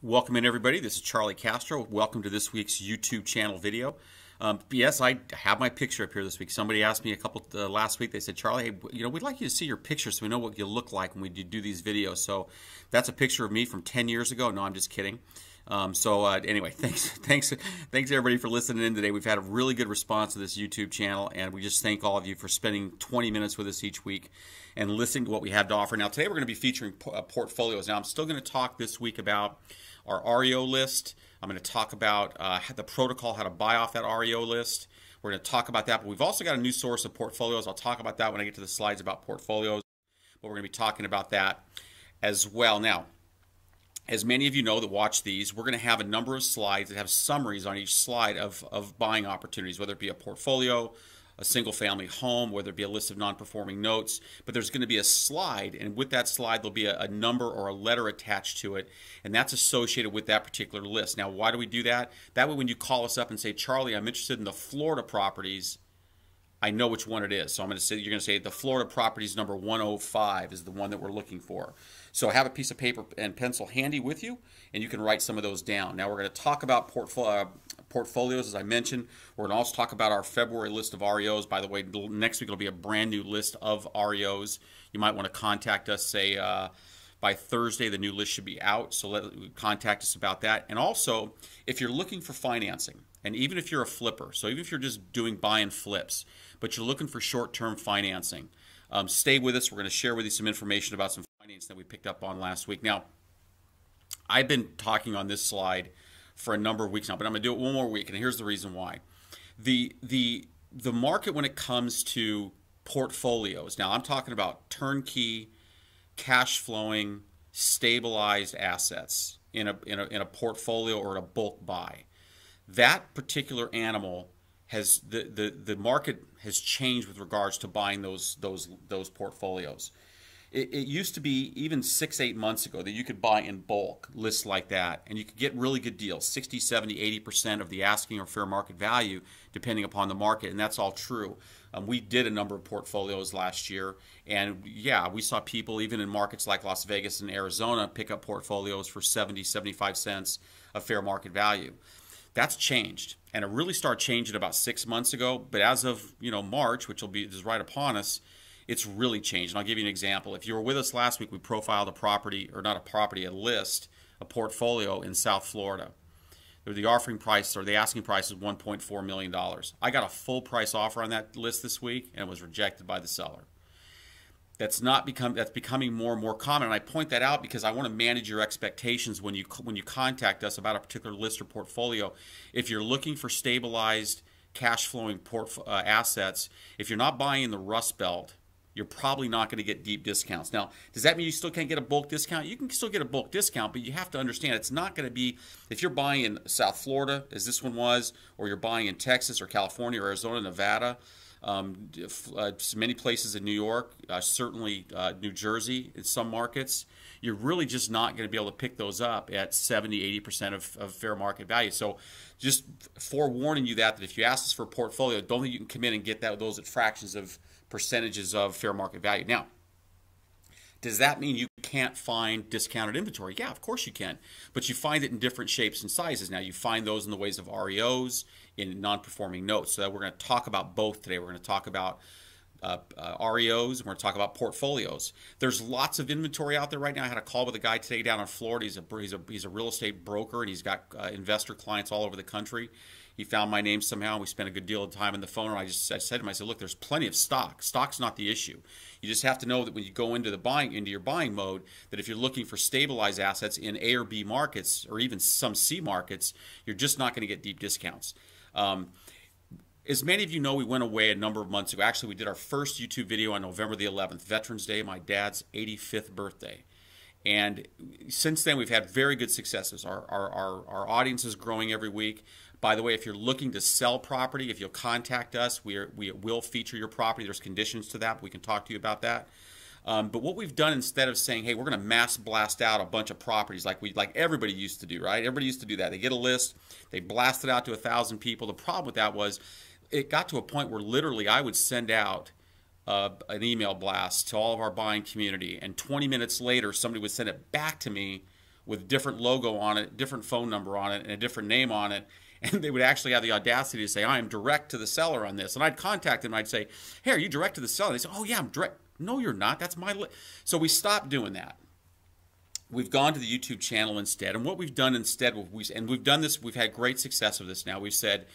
Welcome in, everybody. This is Charlie Castro. Welcome to this week's YouTube channel video. Yes, I have my picture up here this week. Somebody asked me a couple last week. They said, Charlie, hey, we'd like you to see your picture so we know what you look like when we do these videos. So that's a picture of me from 10 years ago. No, I'm just kidding. Anyway, thanks everybody for listening in today. We've had a really good response to this YouTube channel, and we just thank all of you for spending 20 minutes with us each week and listening to what we have to offer. Now, today we're going to be featuring portfolios. Now, I'm still going to talk this week about our REO list. I'm going to talk about the protocol, how to buy off that REO list. We're going to talk about that, but we've also got a new source of portfolios. I'll talk about that when I get to the slides about portfolios, but we're going to be talking about that as well. Now, as many of you know that watch these, we're going to have a number of slides that have summaries on each slide of buying opportunities, whether it be a portfolio, a single-family home, whether it be a list of non-performing notes. But there's going to be a slide, and with that slide, there'll be a number or a letter attached to it, and that's associated with that particular list. Now, why do we do that? That way, when you call us up and say, Charlie, I'm interested in the Florida properties, I know which one it is. So I'm going to say, you're going to say the Florida properties number 105 is the one that we're looking for. So have a piece of paper and pencil handy with you, and you can write some of those down. Now we're going to talk about portfolios, as I mentioned. We're going to also talk about our February list of REOs. By the way, next week will be a brand new list of REOs. You might want to contact us, say, by Thursday, the new list should be out, so contact us about that. And also, if you're looking for financing, and even if you're a flipper, so even if you're just doing buy and flips, but you're looking for short-term financing, stay with us. We're going to share with you some information about some financing that we picked up on last week. Now, I've been talking on this slide for a number of weeks now, but I'm going to do it one more week, and here's the reason why. The market when it comes to portfolios, now I'm talking about turnkey, cash flowing, stabilized assets in a portfolio or in a bulk buy. That particular animal has the market has changed with regards to buying those portfolios. It used to be even 6-8 months ago that you could buy in bulk lists like that, and you could get really good deals, 60, 70, 80% of the asking or fair market value, depending upon the market, and that's all true. We did a number of portfolios last year, and yeah, we saw people even in markets like Las Vegas and Arizona pick up portfolios for 70, 75 cents of fair market value. That's changed, and it really started changing about 6 months ago, but as of March, which is right upon us, it's really changed. And I'll give you an example. If you were with us last week, we profiled a property, or not a property, a list, a portfolio in South Florida. The offering price, or the asking price, is $1.4 million. I got a full price offer on that list this week, and it was rejected by the seller. That's becoming more and more common, and I point that out because I want to manage your expectations when you contact us about a particular list or portfolio. If you're looking for stabilized, cash-flowing assets, if you're not buying in the Rust Belt, you're probably not going to get deep discounts. Now, does that mean you still can't get a bulk discount? You can still get a bulk discount, but you have to understand it's not going to be, if you're buying in South Florida, as this one was, or you're buying in Texas or California or Arizona, Nevada, many places in New York, certainly New Jersey in some markets, you're really just not going to be able to pick those up at 70, 80% of fair market value. So just forewarning you that if you ask us for a portfolio, don't think you can come in and get those at fractions of percentages of fair market value. Now, does that mean you can't find discounted inventory? Yeah, of course you can, but you find it in different shapes and sizes. Now, you find those in the ways of REOs, in non-performing notes. So we're going to talk about both today. We're going to talk about REOs, and we're going to talk about portfolios. There's lots of inventory out there right now. I had a call with a guy today down in Florida. He's a real estate broker, and he's got investor clients all over the country. He found my name somehow. We spent a good deal of time on the phone, and I said to him, I said, look, there's plenty of stock. Stock's not the issue. You just have to know that when you go into your buying mode, that if you're looking for stabilized assets in A or B markets, or even some C markets, you're just not going to get deep discounts. As many of you know, we went away a number of months ago. Actually, we did our first YouTube video on November the 11th, Veterans Day, my dad's 85th birthday. And since then, we've had very good successes. Our audience is growing every week. By the way, if you're looking to sell property, if you'll contact us, we will feature your property. There's conditions to that, but we can talk to you about that. But what we've done, instead of saying, hey, we're going to mass blast out a bunch of properties like everybody used to do, right? Everybody used to do that. They get a list, they blast it out to 1,000 people. The problem with that was it got to a point where literally I would send out an email blast to all of our buying community, and 20 minutes later somebody would send it back to me with a different logo on it, different phone number on it, and a different name on it. And they would actually have the audacity to say, I am direct to the seller on this. And I'd contact them and I'd say, hey, are you direct to the seller? They say, oh, yeah, I'm direct. No, you're not. That's my So we stopped doing that. We've gone to the YouTube channel instead. And what we've done instead, and we've done this, we've had great success with this now. We've said,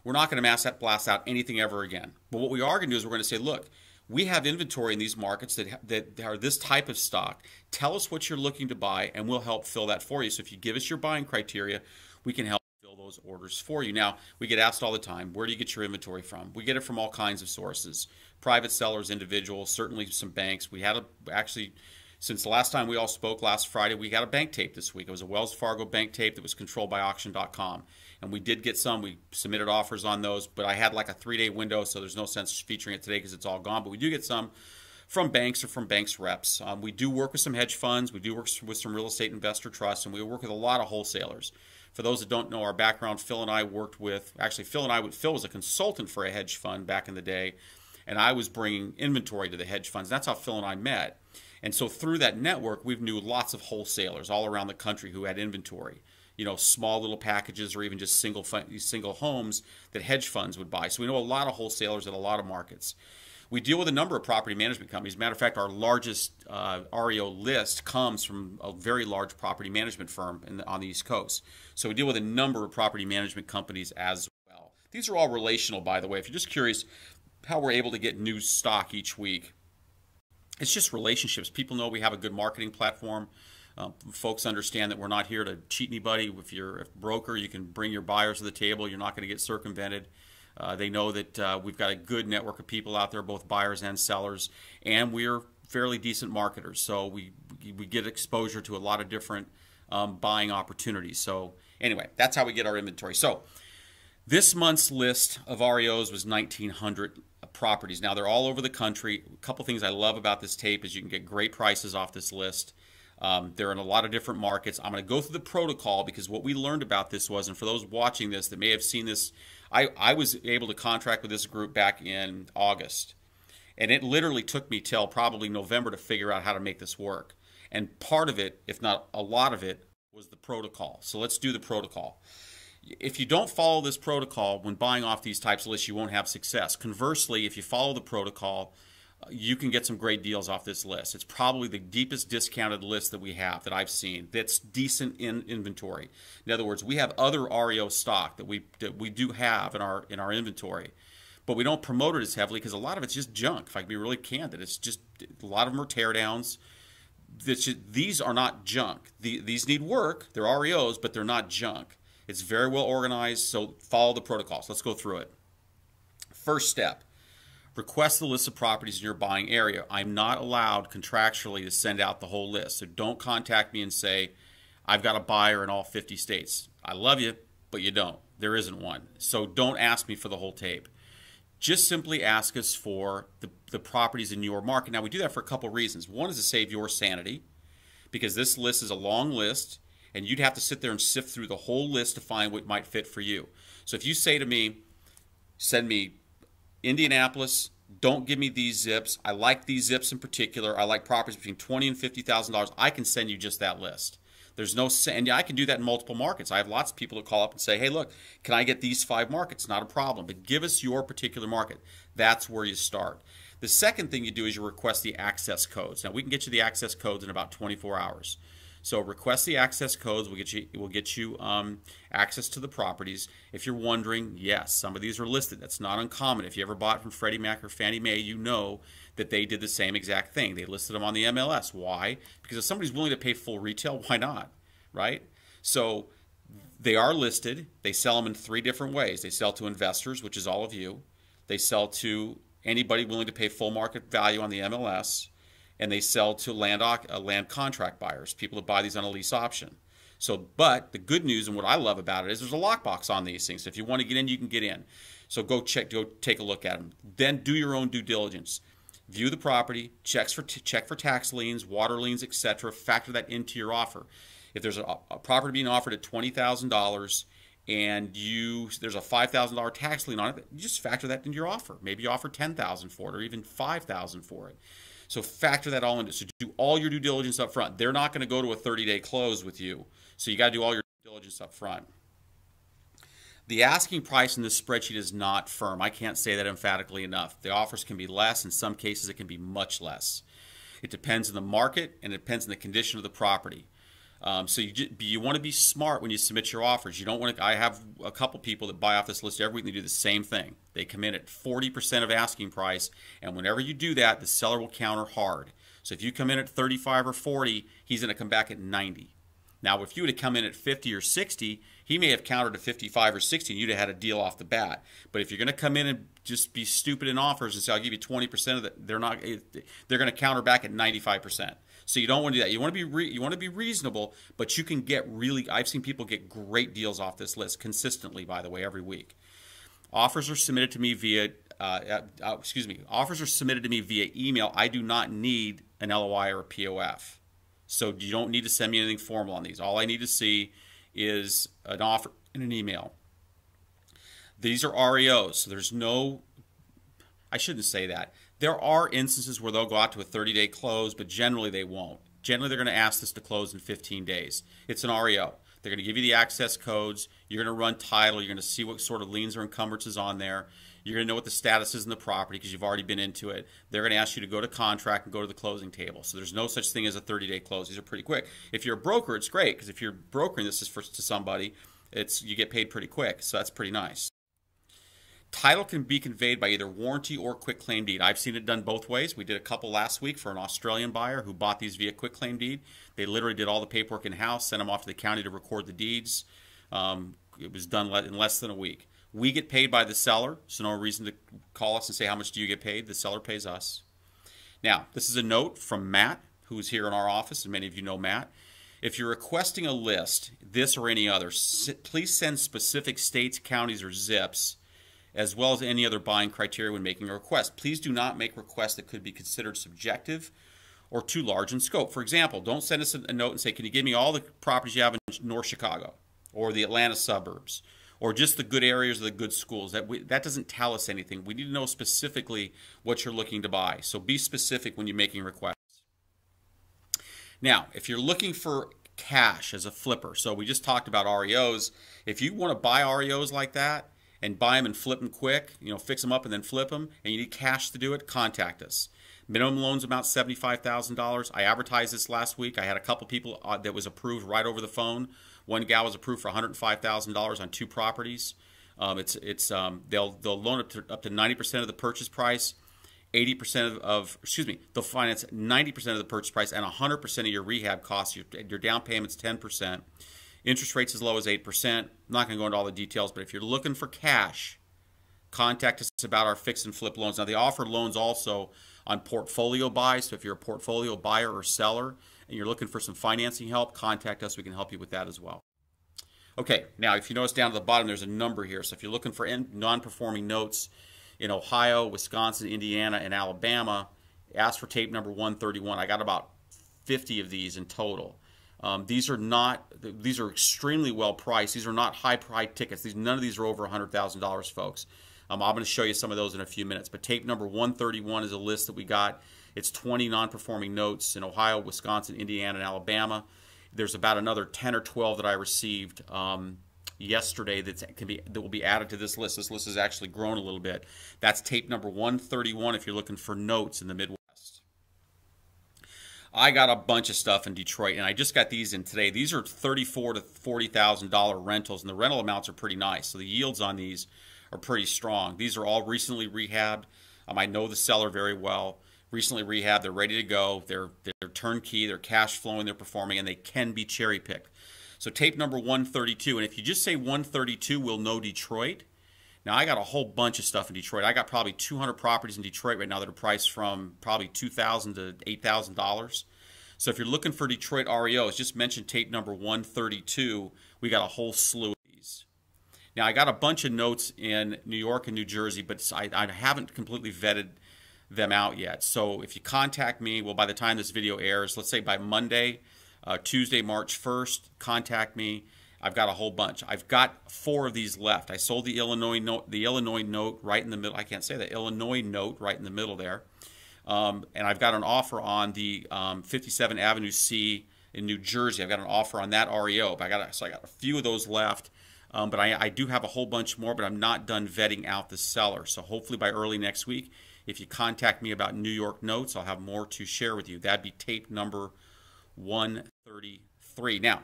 we're not going to mass blast out anything ever again. But what we are going to do is we're going to say, look, we have inventory in these markets that are this type of stock. Tell us what you're looking to buy, and we'll help fill that for you. So if you give us your buying criteria, we can help fill those orders for you. Now, we get asked all the time, where do you get your inventory from? We get it from all kinds of sources. Private sellers, individuals, certainly some banks. We had actually, since the last time we all spoke last Friday, we got a bank tape this week. It was a Wells Fargo bank tape that was controlled by auction.com. And we did get some. We submitted offers on those, but I had like a 3-day window, so there's no sense featuring it today because it's all gone. But we do get some from banks or from banks reps. We do work with some hedge funds. We do work with some real estate investor trusts, and we work with a lot of wholesalers. For those that don't know our background, Phil and I worked with, actually Phil was a consultant for a hedge fund back in the day, and I was bringing inventory to the hedge funds. That's how Phil and I met. And so through that network, we've knew lots of wholesalers all around the country who had inventory. You know, small little packages or even just single homes that hedge funds would buy. So we know a lot of wholesalers in a lot of markets. We deal with a number of property management companies. Matter of fact, our largest REO list comes from a very large property management firm on the East Coast. So we deal with a number of property management companies as well. These are all relational, by the way. If you're just curious how we're able to get new stock each week, it's just relationships. People know we have a good marketing platform. Folks understand that we're not here to cheat anybody. If you're a broker, you can bring your buyers to the table. You're not going to get circumvented. They know that we've got a good network of people out there, both buyers and sellers, and we're fairly decent marketers. So we get exposure to a lot of different buying opportunities. So anyway, that's how we get our inventory. So this month's list of REOs was 1,900 properties. Now, they're all over the country. A couple things I love about this tape is you can get great prices off this list. They're in a lot of different markets. I'm going to go through the protocol because what we learned about this was, and for those watching this that may have seen this, I was able to contract with this group back in August. And it literally took me till probably November to figure out how to make this work. And part of it, if not a lot of it, was the protocol. So let's do the protocol. If you don't follow this protocol when buying off these types of lists, you won't have success. Conversely, if you follow the protocol, you can get some great deals off this list. It's probably the deepest discounted list that we have that I've seen that's decent in inventory. In other words, we have other REO stock that we do have in our inventory, but we don't promote it as heavily because a lot of it's just junk. If I can be really candid, it's just a lot of them are teardowns. These are not junk. These need work. They're REOs, but they're not junk. It's very well organized, so follow the protocols. Let's go through it. First step. Request the list of properties in your buying area. I'm not allowed contractually to send out the whole list. So don't contact me and say, I've got a buyer in all 50 states. I love you, but you don't. There isn't one. So don't ask me for the whole tape. Just simply ask us for the properties in your market. Now, we do that for a couple of reasons. One is to save your sanity, because this list is a long list, and you'd have to sit there and sift through the whole list to find what might fit for you. So if you say to me, send me Indianapolis, don't give me these zips. I like these zips in particular. I like properties between $20,000 and $50,000. I can send you just that list. There's no, and I can do that in multiple markets. I have lots of people that call up and say, hey, look, can I get these 5 markets? Not a problem, but give us your particular market. That's where you start. The second thing you do is you request the access codes. Now, we can get you the access codes in about 24 hours. So request the access codes. We'll get you access to the properties. If you're wondering, yes, some of these are listed. That's not uncommon. If you ever bought from Freddie Mac or Fannie Mae, you know that they did the same exact thing. They listed them on the MLS. Why? Because if somebody's willing to pay full retail, why not? Right? So they are listed. They sell them in 3 different ways. They sell to investors, which is all of you. They sell to anybody willing to pay full market value on the MLS. And they sell to land contract buyers, people that buy these on a lease option. So, but the good news and what I love about it is there's a lockbox on these things. So if you want to get in, you can get in. So go take a look at them. Then do your own due diligence. View the property, check for tax liens, water liens, etc. Factor that into your offer. If there's a property being offered at $20,000 and there's a $5,000 tax lien on it, you just factor that into your offer. Maybe you offer $10,000 for it or even $5,000 for it. So factor that all into. So do all your due diligence up front. They're not going to go to a 30-day close with you. So you got to do all your due diligence up front. The asking price in this spreadsheet is not firm. I can't say that emphatically enough. The offers can be less. In some cases, it can be much less. It depends on the market and it depends on the condition of the property. So you want to be smart when you submit your offers. You don't want to. I have a couple people that buy off this list every week. They do the same thing. They come in at 40% of asking price, and whenever you do that, the seller will counter hard. So if you come in at 35 or 40, he's going to come back at 90. Now, if you would have come in at 50 or 60, he may have countered to 55 or 60, and you'd have had a deal off the bat. But if you're going to come in and just be stupid in offers and say, I'll give you 20% of that, they're going to counter back at 95%. So you don't want to do that. You want to be reasonable, but you can get really. I've seen people get great deals off this list consistently. By the way, every week, offers are submitted to me via. Offers are submitted to me via email. I do not need an LOI or a POF, so you don't need to send me anything formal on these. All I need to see is an offer in an email. These are REOs, so there's no. I shouldn't say that. There are instances where they'll go out to a 30-day close, but generally they won't. Generally, they're going to ask this to close in 15 days. It's an REO. They're going to give you the access codes. You're going to run title. You're going to see what sort of liens or encumbrances on there. You're going to know what the status is in the property because you've already been into it. They're going to ask you to go to contract and go to the closing table. So there's no such thing as a 30-day close. These are pretty quick. If you're a broker, it's great because if you're brokering this to somebody, you get paid pretty quick. So that's pretty nice. Title can be conveyed by either warranty or quitclaim deed. I've seen it done both ways. We did a couple last week for an Australian buyer who bought these via quitclaim deed. They literally did all the paperwork in-house, sent them off to the county to record the deeds. It was done in less than a week. We get paid by the seller, so no reason to call us and say, how much do you get paid? The seller pays us. Now, this is a note from Matt, who is here in our office, and many of you know Matt. If you're requesting a list, this or any other, please send specific states, counties, or zips, as well as any other buying criteria when making a request. Please do not make requests that could be considered subjective or too large in scope. For example, don't send us a note and say, can you give me all the properties you have in North Chicago or the Atlanta suburbs or just the good areas or the good schools. That doesn't tell us anything. We need to know specifically what you're looking to buy. So be specific when you're making requests. Now, if you're looking for cash as a flipper, so we just talked about REOs. If you want to buy REOs like that, and buy them and flip them quick, fix them up and then flip them, and you need cash to do it, contact us. Minimum loans about $75,000. I advertised this last week. I had a couple people that was approved right over the phone. One gal was approved for $105,000 on 2 properties. They'll loan up to 90% of the purchase price, 80% they'll finance 90% of the purchase price and 100% of your rehab costs. Your down payment's 10%. Interest rates as low as 8%. I'm not going to go into all the details, but if you're looking for cash, contact us about our fix and flip loans. Now, they offer loans also on portfolio buys. So if you're a portfolio buyer or seller and you're looking for some financing help, contact us. We can help you with that as well. Okay, now if you notice down at the bottom, there's a number here. So if you're looking for non-performing notes in Ohio, Wisconsin, Indiana, and Alabama, ask for tape number 131. I got about 50 of these in total. These are extremely well priced. These are not high tickets. None of these are over $100,000, folks. I'm going to show you some of those in a few minutes. But tape number 131 is a list that we got. It's 20 non-performing notes in Ohio, Wisconsin, Indiana, and Alabama. There's about another 10 or 12 that I received yesterday that will be added to this list. This list has actually grown a little bit. That's tape number 131 if you're looking for notes in the Midwest. I got a bunch of stuff in Detroit, and I just got these in today. These are $34,000 to $40,000 rentals, and the rental amounts are pretty nice. So the yields on these are pretty strong. These are all recently rehabbed. I know the seller very well. Recently rehabbed. They're ready to go. They're turnkey. They're cash flowing. They're performing, and they can be cherry picked. So tape number 132, and if you just say 132, we'll know Detroit. Now, I got a whole bunch of stuff in Detroit. I got probably 200 properties in Detroit right now that are priced from probably $2,000 to $8,000. So if you're looking for Detroit REOs, just mention tape number 132. We got a whole slew of these. Now, I got a bunch of notes in New York and New Jersey, but I haven't completely vetted them out yet. So if you contact me, well, by the time this video airs, let's say by Monday, Tuesday, March 1st, contact me. I've got a whole bunch. I've got 4 of these left. I sold the Illinois note right in the middle. I can't say that. Illinois note right in the middle there. And I've got an offer on the 57 Avenue C in New Jersey. I've got an offer on that REO. But I got a few of those left. But I do have a whole bunch more, but I'm not done vetting out the seller. So hopefully by early next week, if you contact me about New York notes, I'll have more to share with you. That'd be tape number 133. Now,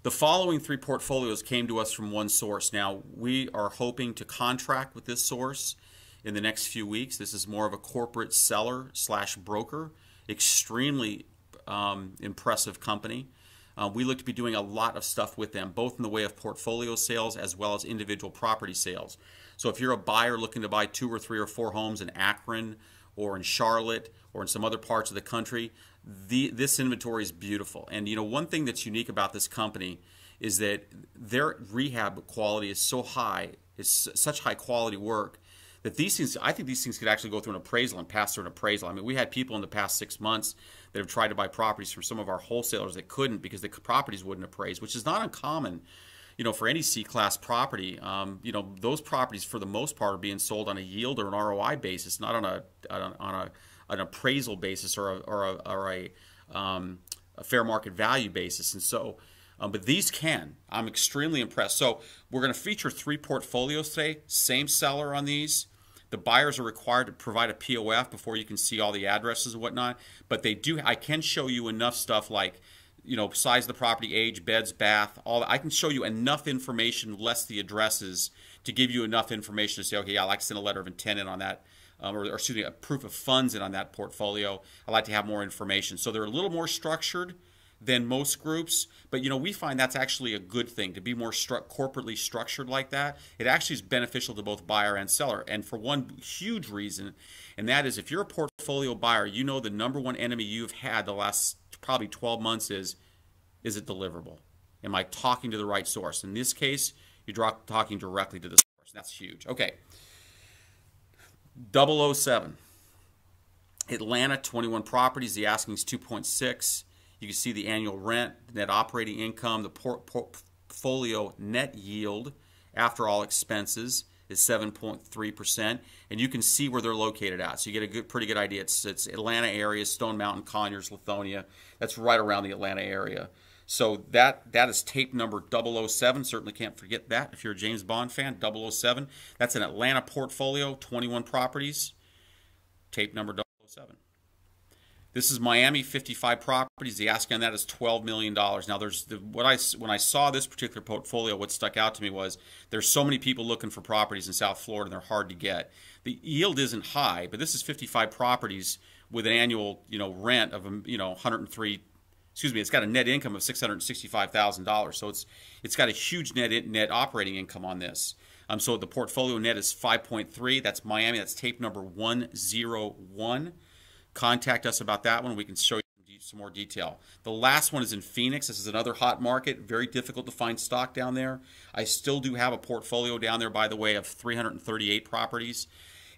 the following three portfolios came to us from one source. Now, we are hoping to contract with this source in the next few weeks. This is more of a corporate seller / broker. Extremely impressive company. We look to be doing a lot of stuff with them, both in the way of portfolio sales as well as individual property sales. So if you're a buyer looking to buy 2 or 3 or 4 homes in Akron or in Charlotte or in some other parts of the country, this inventory is beautiful. And you know, one thing that's unique about this company is that their rehab quality is so high, it's such high quality work, that these things, I think these things could actually go through an appraisal and pass through an appraisal. I mean, we had people in the past 6 months that have tried to buy properties from some of our wholesalers that couldn't because the properties wouldn't appraise, which is not uncommon, you know, for any C-class property. You know, those properties for the most part are being sold on a yield or an ROI basis, not on an appraisal basis or a fair market value basis. And so, but these can. I'm extremely impressed. So we're going to feature 3 portfolios today. Same seller on these. The buyers are required to provide a POF before you can see all the addresses and whatnot. But they do. I can show you enough stuff like, you know, size of the property, age, beds, bath, all that. I can show you enough information, less the addresses, to give you enough information to say, okay, yeah, I'd like to send a letter of intent in on that, or excuse me, a proof of funds in on that portfolio. I'd like to have more information. So they're a little more structured than most groups, but you know, we find that's actually a good thing to be more corporately structured like that. It actually is beneficial to both buyer and seller, and for one huge reason, and that is if you're a portfolio buyer, you know the number one enemy you've had the last probably 12 months is it deliverable? Am I talking to the right source? In this case, you're talking directly to the source. That's huge. Okay. 007. Atlanta, 21 properties. The asking is 2.6. You can see the annual rent, net operating income, the portfolio net yield after all expenses is 7.3%, and you can see where they're located at. So you get a pretty good idea. It's Atlanta area, Stone Mountain, Conyers, Lithonia. That's right around the Atlanta area. So that is tape number 007. Certainly can't forget that if you're a James Bond fan. 007. That's an Atlanta portfolio, 21 properties. Tape number 007. This is Miami, 55 properties. The asking on that is $12 million. Now, when I saw this particular portfolio, what stuck out to me was there's so many people looking for properties in South Florida, and they're hard to get. The yield isn't high, but this is 55 properties with an annual, you know, rent of 103. Excuse me, it's got a net income of $665,000. So it's got a huge net operating income on this. So the portfolio net is 5.3. That's Miami. That's tape number 101. Contact us about that one. We can show you some more detail. The last one is in Phoenix. This is another hot market. Very difficult to find stock down there. I still do have a portfolio down there, by the way, of 338 properties.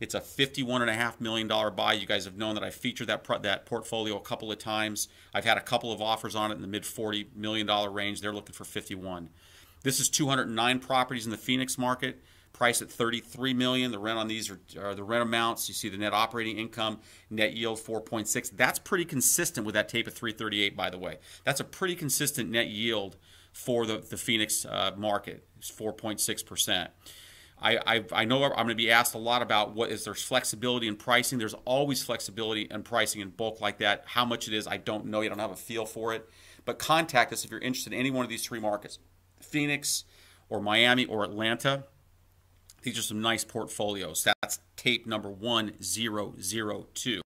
It's a $51.5 million buy. You guys have known that I featured that portfolio a couple of times. I've had a couple of offers on it in the mid $40 million range. They're looking for 51. This is 209 properties in the Phoenix market. Price at $33 million. The rent on these are the rent amounts. You see the net operating income, net yield 4.6. That's pretty consistent with that tape of 338, by the way. That's a pretty consistent net yield for the Phoenix market. It's 4.6%. I know I'm going to be asked a lot about there's flexibility in pricing. There's always flexibility in pricing in bulk like that. How much it is, I don't know. You don't have a feel for it. But contact us if you're interested in any one of these 3 markets, Phoenix or Miami or Atlanta. These are some nice portfolios. That's tape number 1002.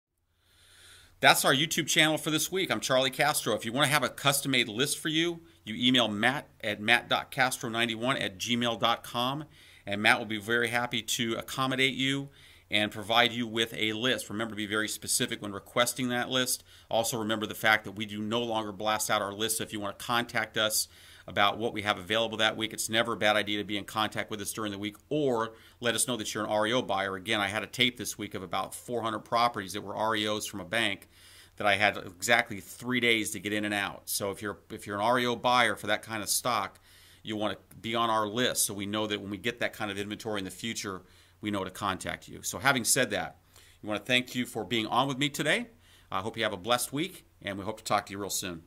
That's our YouTube channel for this week. I'm Charlie Castro. If you want to have a custom-made list for you, you email Matt at matt.castro91@gmail.com, and Matt will be very happy to accommodate you and provide you with a list. Remember to be very specific when requesting that list. Also remember the fact that we do no longer blast out our list. So if you want to contact us about what we have available that week, it's never a bad idea to be in contact with us during the week, or let us know that you're an REO buyer. Again, I had a tape this week of about 400 properties that were REOs from a bank that I had exactly 3 days to get in and out. So if you're an REO buyer for that kind of stock, you want to be on our list so we know that when we get that kind of inventory in the future, we know to contact you. So having said that, We want to thank you for being on with me today. I hope you have a blessed week, and we hope to talk to you real soon.